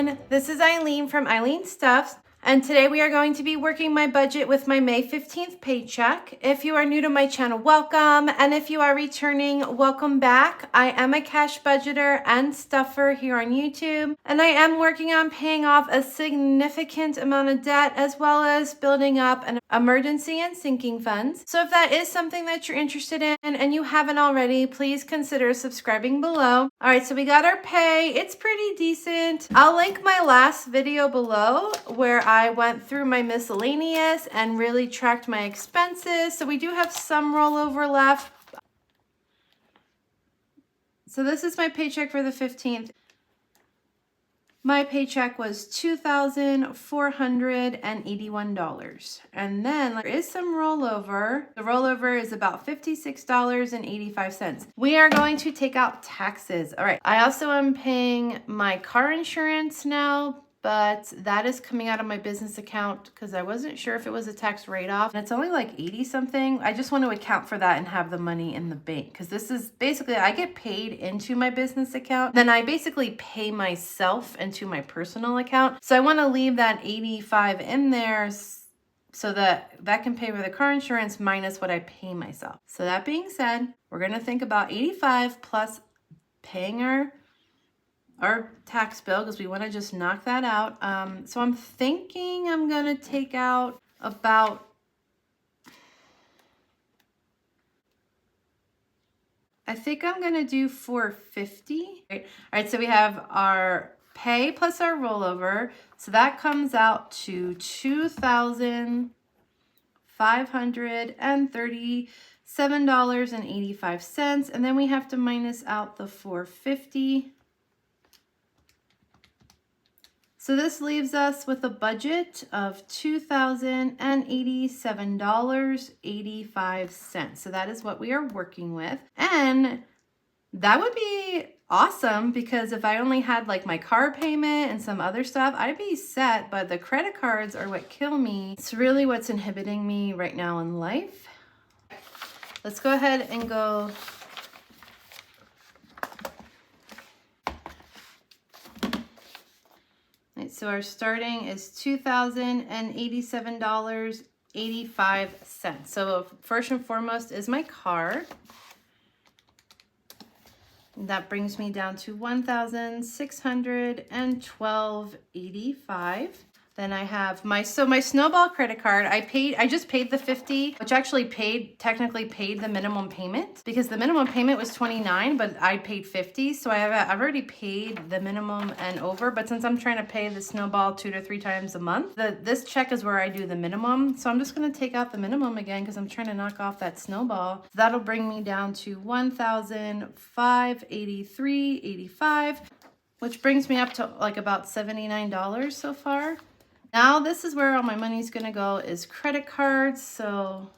everyone, this is Eileen from Eileen Stuffs, and today we are going to be working my budget with my May 15th paycheck. If you are new to my channel, welcome, and if you are returning, welcome back. I am a cash budgeter and stuffer here on YouTube, and I am working on paying off a significant amount of debt as well as building up an emergency and sinking funds. So if that is something that you're interested in and you haven't already, please consider subscribing below. All right, so we got our pay. It's pretty decent. I'll link my last video below where I went through my miscellaneous and really tracked my expenses. So we do have some rollover left. So this is my paycheck for the 15th. My paycheck was $2,481. And then there is some rollover. The rollover is about $56.85. We are going to take out taxes. All right. I also am paying my car insurance now, but that is coming out of my business account because I wasn't sure if it was a tax write-off. And it's only like 80 something. I just want to account for that and have the money in the bank because this is basically, I get paid into my business account. Then I basically pay myself into my personal account. So I want to leave that 85 in there so that can pay for the car insurance minus what I pay myself. So that being said, we're going to think about 85 plus paying our tax bill because we want to just knock that out. So I'm thinking I'm going to take out about, I think I'm going to do $450. All right, so we have our pay plus our rollover. So that comes out to $2,537.85. And then we have to minus out the $450. So this leaves us with a budget of $2,087.85. So that is what we are working with. And that would be awesome because if I only had like my car payment and some other stuff, I'd be set. But the credit cards are what kill me. It's really what's inhibiting me right now in life. Let's go ahead and go. So our starting is $2,087.85. So first and foremost is my car. That brings me down to $1,612.85. Then I have my Snowball credit card. I just paid the $50, which actually technically paid the minimum payment because the minimum payment was $29, but I paid $50. So I've already paid the minimum and over, but since I'm trying to pay the Snowball 2 to 3 times a month, this check is where I do the minimum. So I'm just going to take out the minimum again because I'm trying to knock off that Snowball. That'll bring me down to $1,583.85, which brings me up to like about $79 so far. Now this is where all my money's gonna go is credit cards. So,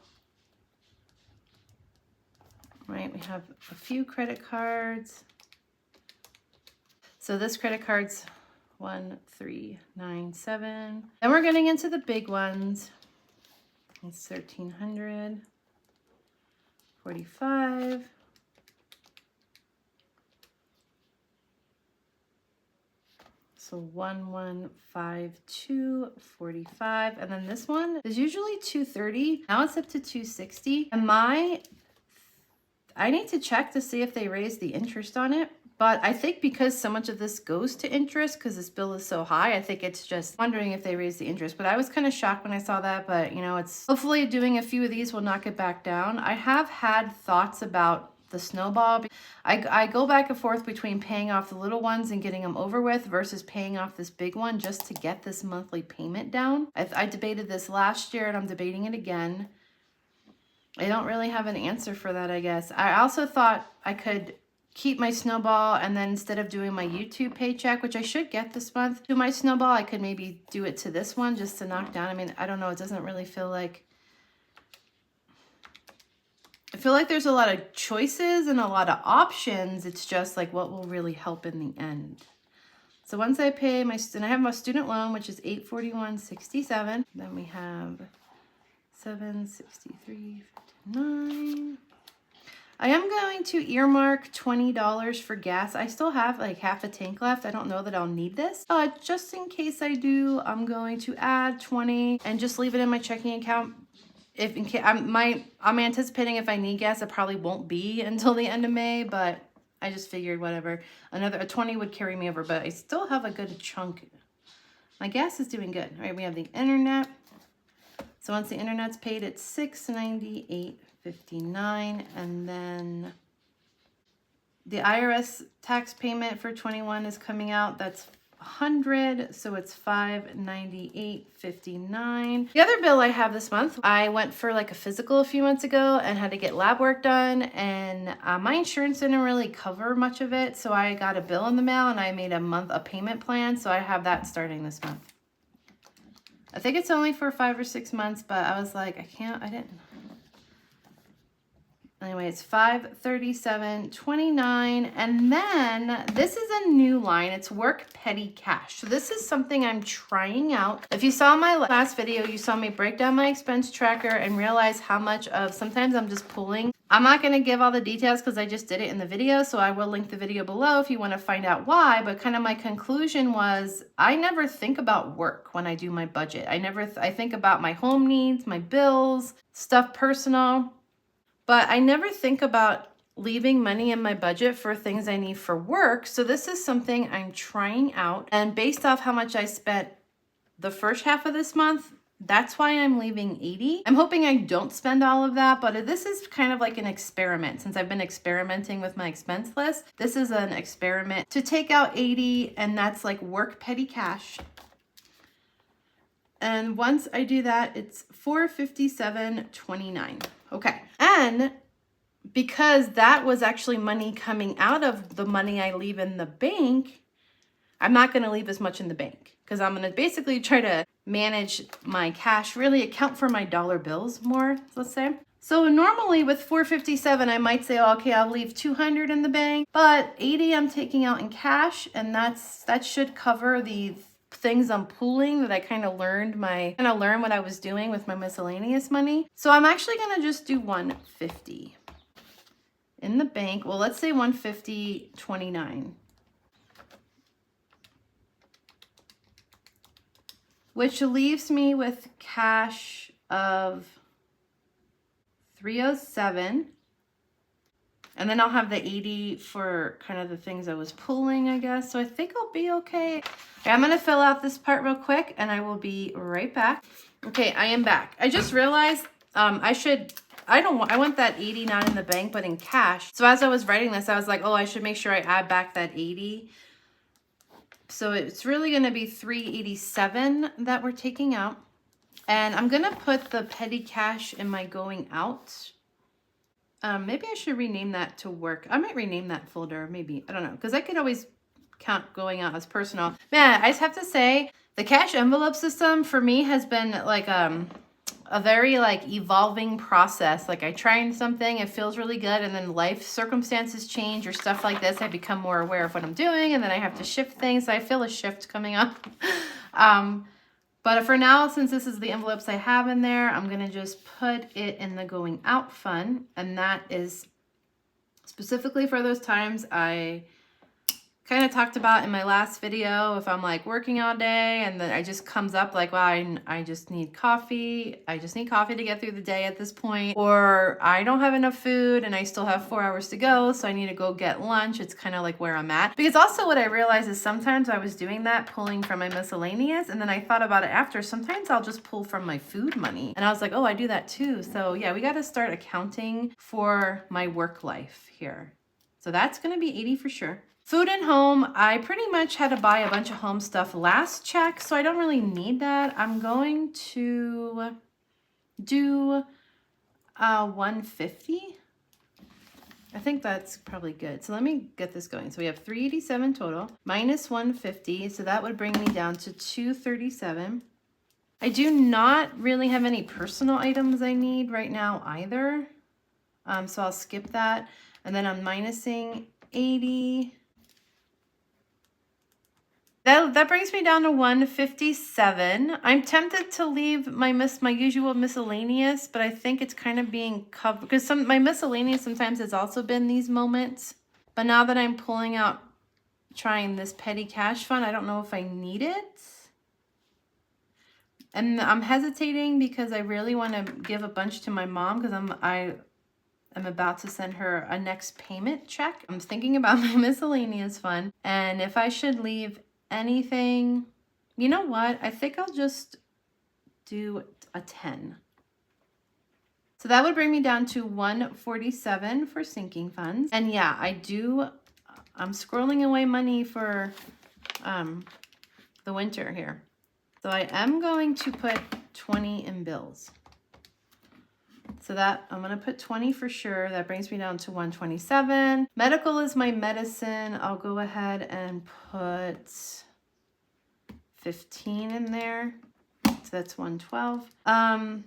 right, we have a few credit cards. So this credit card's 1397. Then we're getting into the big ones. It's 1300, 45. So 1152.45, and then this one is usually 230. Now it's up to 260. And I need to check to see if they raised the interest on it. But I think because so much of this goes to interest because this bill is so high, I think it's just wondering if they raised the interest. But I was kind of shocked when I saw that. But you know, it's hopefully doing a few of these will knock it back down. I have had thoughts about the Snowball. I go back and forth between paying off the little ones and getting them over with versus paying off this big one just to get this monthly payment down. I debated this last year and I'm debating it again. I don't really have an answer for that, I guess. I also thought I could keep my Snowball and then instead of doing my YouTube paycheck, which I should get this month, do my Snowball, I could maybe do it to this one just to knock down. I mean, I don't know. It doesn't really feel like, I feel like there's a lot of choices and a lot of options. It's just like what will really help in the end. So once I pay and I have my student loan, which is $841.67. Then we have $763.59. I am going going to earmark $20 for gas. I still have like half a tank left. I don't know that I'll need this, but just in case I do, I'm going to add 20 and just leave it in my checking account. If in case I'm anticipating if I need gas, it probably won't be until the end of May, but I just figured whatever. A 20 would carry me over, but I still have a good chunk. My gas is doing good. All right, we have the internet. So once the internet's paid, it's $698.59, and then the IRS tax payment for 21 is coming out. That's $100, so it's $598.59. The other bill I have this month, I went for like a physical a few months ago and had to get lab work done, and my insurance didn't really cover much of it, so I got a bill in the mail and I made a payment plan, so I have that starting this month. I think it's only for 5 or 6 months, but I was like, I didn't. Anyway, it's $537.29, and then this is a new line. It's work petty cash. So this is something I'm trying out. If you saw my last video, you saw me break down my expense tracker and realize how much of, sometimes I'm just pulling. I'm not going to give all the details because I just did it in the video, so I will link the video below if you want to find out why, but kind of my conclusion was I never think about work when I do my budget. I think about my home needs, my bills, stuff personal. But I never think about leaving money in my budget for things I need for work. So this is something I'm trying out. And based off how much I spent the first half of this month, that's why I'm leaving 80. I'm hoping I don't spend all of that, but this is kind of like an experiment. Since I've been experimenting with my expense list, this is an experiment to take out 80, and that's like work petty cash. And once I do that, it's $457.29. Okay. And because that was actually money coming out of the money I leave in the bank, I'm not going to leave as much in the bank because I'm going to basically try to manage my cash, really account for my dollar bills more, let's say. So normally with 457, I might say, okay, I'll leave 200 in the bank, but 80 I'm taking out in cash, and that should cover the things I'm pooling that I kind of learned what I was doing with my miscellaneous money. So I'm actually going to just do 150 in the bank. Well, let's say 150.29, which leaves me with cash of 307. And then I'll have the 80 for kind of the things I was pulling, I guess. So I think I'll be okay. I'm going to fill out this part real quick and I will be right back. Okay, I am back. I just realized I want that 80 not in the bank, but in cash. So as I was writing this, I was like, oh, I should make sure I add back that 80. So it's really going to be 387 that we're taking out. And I'm going to put the petty cash in my going out. Maybe I should rename that to work. I might rename that folder, maybe. I don't know, because I could always count going out as personal. Man, I just have to say, the cash envelope system for me has been like a very like evolving process. Like I try something, it feels really good, and then life circumstances change or stuff like this. I become more aware of what I'm doing, and then I have to shift things. So I feel a shift coming up. But for now, since this is the envelopes I have in there, I'm going to just put it in the going out fund. And that is specifically for those times I kind of talked about in my last video. If I'm like working all day and then it just comes up like, wow, I just need coffee. I just need coffee to get through the day at this point. Or I don't have enough food and I still have 4 hours to go, so I need to go get lunch. It's kind of like where I'm at. Because also what I realized is sometimes I was doing that, pulling from my miscellaneous, and then I thought about it after. Sometimes I'll just pull from my food money. And I was like, oh, I do that too. So yeah, we got to start accounting for my work life here. So that's going to be 80 for sure. Food and home, I pretty much had to buy a bunch of home stuff last check, so I don't really need that. I'm going to do 150. I think that's probably good. So let me get this going. So we have 387 total minus 150, so that would bring me down to 237. I do not really have any personal items I need right now either, so I'll skip that. And then I'm minusing 80. That brings me down to 157. I'm tempted to leave my usual miscellaneous, but I think it's kind of being covered because my miscellaneous sometimes has also been these moments. But now that I'm pulling out, trying this petty cash fund, I don't know if I need it. And I'm hesitating because I really want to give a bunch to my mom because I'm about to send her a next payment check. I'm thinking about my miscellaneous fund and if I should leave anything. You know what? I think I'll just do a 10. So that would bring me down to 147 for sinking funds. And yeah, I'm squirreling away money for the winter here. So I am going to put 20 in bills. So that I'm going to put 20 for sure. That brings me down to 127. Medical is my medicine. I'll go ahead and put 15 in there. So that's 112. I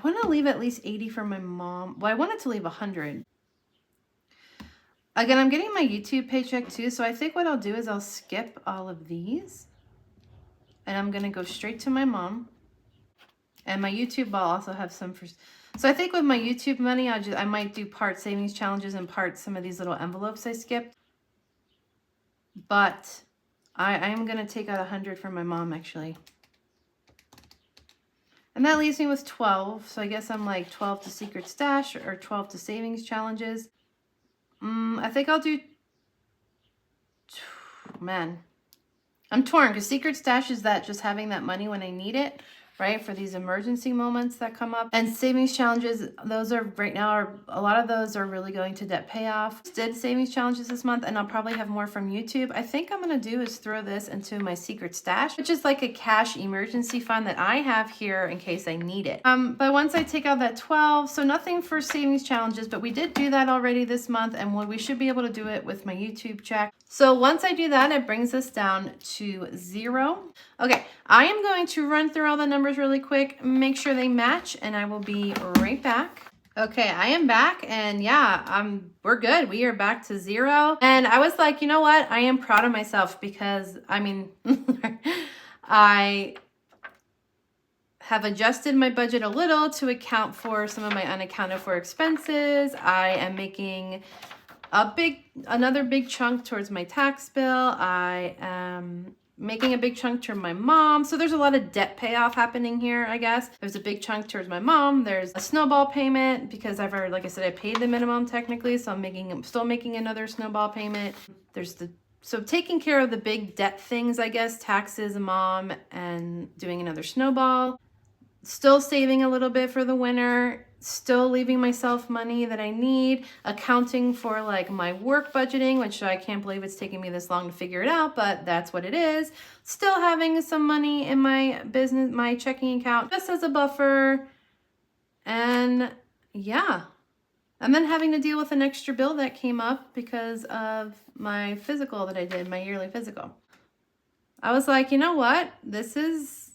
want to leave at least 80 for my mom. Well, I wanted to leave 100. Again, I'm getting my YouTube paycheck too. So I think what I'll do is I'll skip all of these. And I'm going to go straight to my mom. And my YouTube, I'll also have some for... So I think with my YouTube money, I might do part savings challenges and part some of these little envelopes I skipped. But I am going to take out 100 from my mom, actually. And that leaves me with 12. So I guess I'm like 12 to secret stash or 12 to savings challenges. I think I'll do... Man. I'm torn because secret stash is that just having that money when I need it, right? For these emergency moments that come up. And savings challenges, those are right now, a lot of those are really going to debt payoff. Did savings challenges this month and I'll probably have more from YouTube. I think I'm going to do is throw this into my secret stash, which is like a cash emergency fund that I have here in case I need it. But once I take out that 12, so nothing for savings challenges, but we did do that already this month and we should be able to do it with my YouTube check. So once I do that, it brings us down to 0. Okay, I am going to run through all the numbers really quick, make sure they match, and I will be right back. Okay, I am back, and yeah, we're good. We are back to 0. And I was like, you know what? I am proud of myself because, I mean, I have adjusted my budget a little to account for some of my unaccounted for expenses. I am making another big chunk towards my tax bill. I am making a big chunk to my mom. So there's a lot of debt payoff happening here, I guess. There's a big chunk towards my mom. There's a Snowball payment because I've already, like I said, I paid the minimum technically. So I'm still making another Snowball payment. So taking care of the big debt things, I guess, taxes, mom, and doing another Snowball. Still saving a little bit for the winter. Still leaving myself money that I need, accounting for like my work budgeting, which I can't believe it's taking me this long to figure it out, but that's what it is. Still having some money in my business, my checking account, just as a buffer. And yeah. And then having to deal with an extra bill that came up because of my physical that I did, my yearly physical. I was like, you know what? This is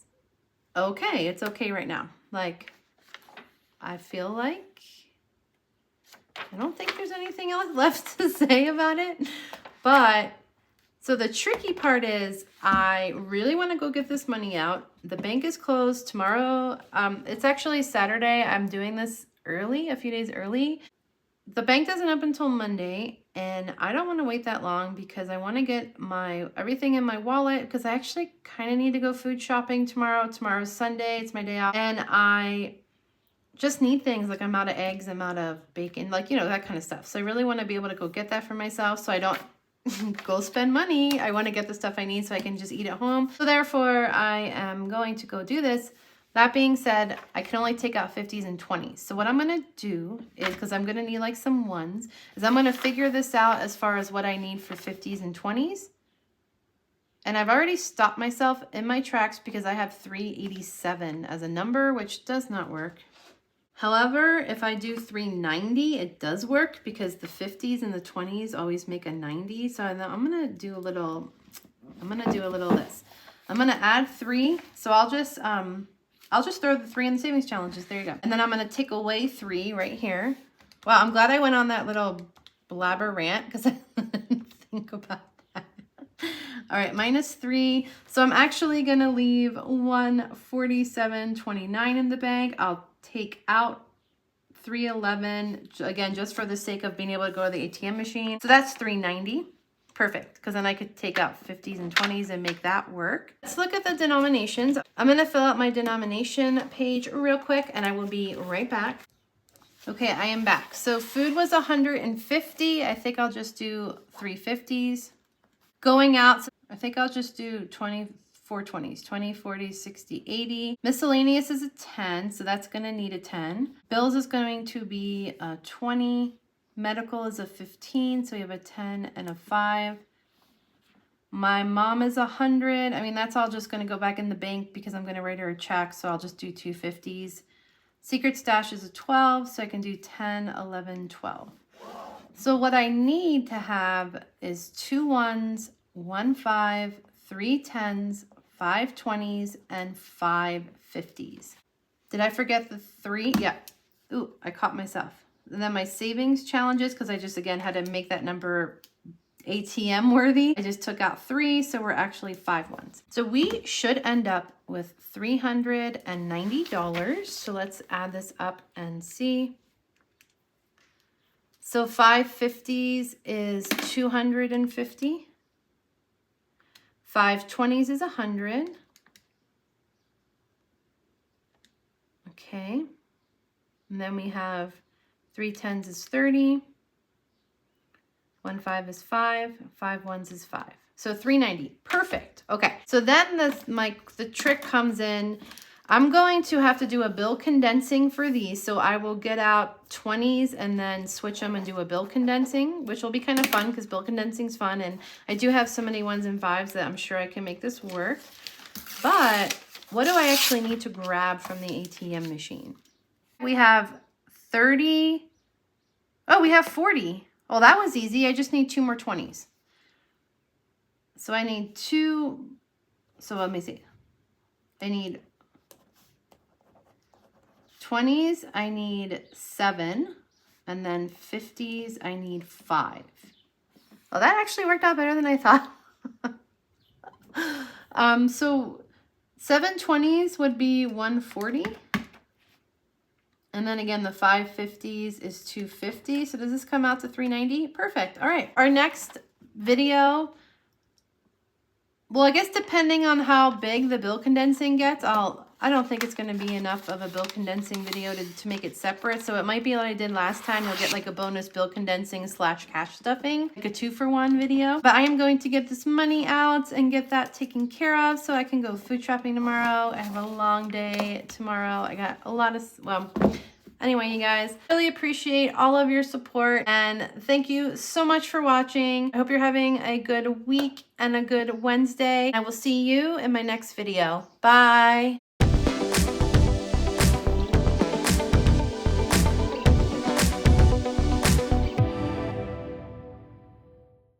okay. It's okay right now. Like, I feel like I don't think there's anything else left to say about it. But so the tricky part is I really want to go get this money out. The bank is closed tomorrow. It's actually Saturday. I'm doing this early, a few days early. The bank doesn't open until Monday, and I don't want to wait that long because I want to get everything in my wallet because I actually kind of need to go food shopping tomorrow. Tomorrow's Sunday. It's my day off. And I just need things like I'm out of eggs, I'm out of bacon, like, you know, that kind of stuff. So I really want to be able to go get that for myself so I don't go spend money. I want to get the stuff I need so I can just eat at home. So therefore, I am going to go do this. That being said, I can only take out 50s and 20s. So what I'm going to do is, because I'm going to need like some ones, is I'm going to figure this out as far as what I need for 50s and 20s. And I've already stopped myself in my tracks because I have 387 as a number, which does not work. However, if I do 390, it does work because the 50s and the 20s always make a 90. So I'm going to do a little this. I'm going to add 3. So I'll just throw the 3 in the savings challenges. There you go. And then I'm going to take away 3 right here. Wow, I'm glad I went on that little blabber rant because I didn't think about that. All right, -3. So I'm actually going to leave 147.29 in the bank. I'll take out 311, again, just for the sake of being able to go to the ATM machine. So that's 390. Perfect, because then I could take out 50s and 20s and make that work. Let's look at the denominations. I'm going to fill out my denomination page real quick, and I will be right back. Okay, I am back. So food was 150. I think I'll just do 350s. Going out, so I think I'll just do 24 20s, 20, 40, 60, 80. Miscellaneous is a 10, so that's going to need a 10. Bills is going to be a 20. Medical is a 15, so we have a 10 and a 5. My mom is 100. I mean, that's all just going to go back in the bank because I'm going to write her a check, so I'll just do 2 50s. Secret stash is a 12, so I can do 10, 11, 12. So what I need to have is 2 1s, 1 5, 3 10s, 5 20s, and 5 50s. Did I forget the 3? Yeah. Ooh, I caught myself. And then my savings challenges, because I just, again, had to make that number ATM worthy. I just took out 3, so we're actually 5 1s. So we should end up with $390. So let's add this up and see. So 5 50s is 250. 5 20s is 100. Okay. And then we have 3 10s is 30. 1 5 is 5. 5 1s is 5. So 390. Perfect. Okay. So then the trick comes in. I'm going to have to do a bill condensing for these. So I will get out 20s and then switch them and do a bill condensing, which will be kind of fun because bill condensing is fun. And I do have so many 1s and 5s that I'm sure I can make this work. But what do I actually need to grab from the ATM machine? We have 30. Oh, we have 40. Oh, that was easy. I just need 2 more 20s. So I need 2. So let me see. I need 20s. I need 7. And then 50s. I need 5. Well, that actually worked out better than I thought. So 7 20s would be 140. And then again, the 5 50s is 250. So does this come out to 390? Perfect. All right. Our next video, well, I guess depending on how big the bill condensing gets, I don't think it's going to be enough of a bill condensing video to make it separate. So it might be like I did last time. You'll get like a bonus bill condensing / cash stuffing, like a 2-for-1 video. But I am going to get this money out and get that taken care of so I can go food shopping tomorrow. I have a long day tomorrow. I got a lot of, well, anyway, you guys, really appreciate all of your support and thank you so much for watching. I hope you're having a good week and a good Wednesday. I will see you in my next video. Bye.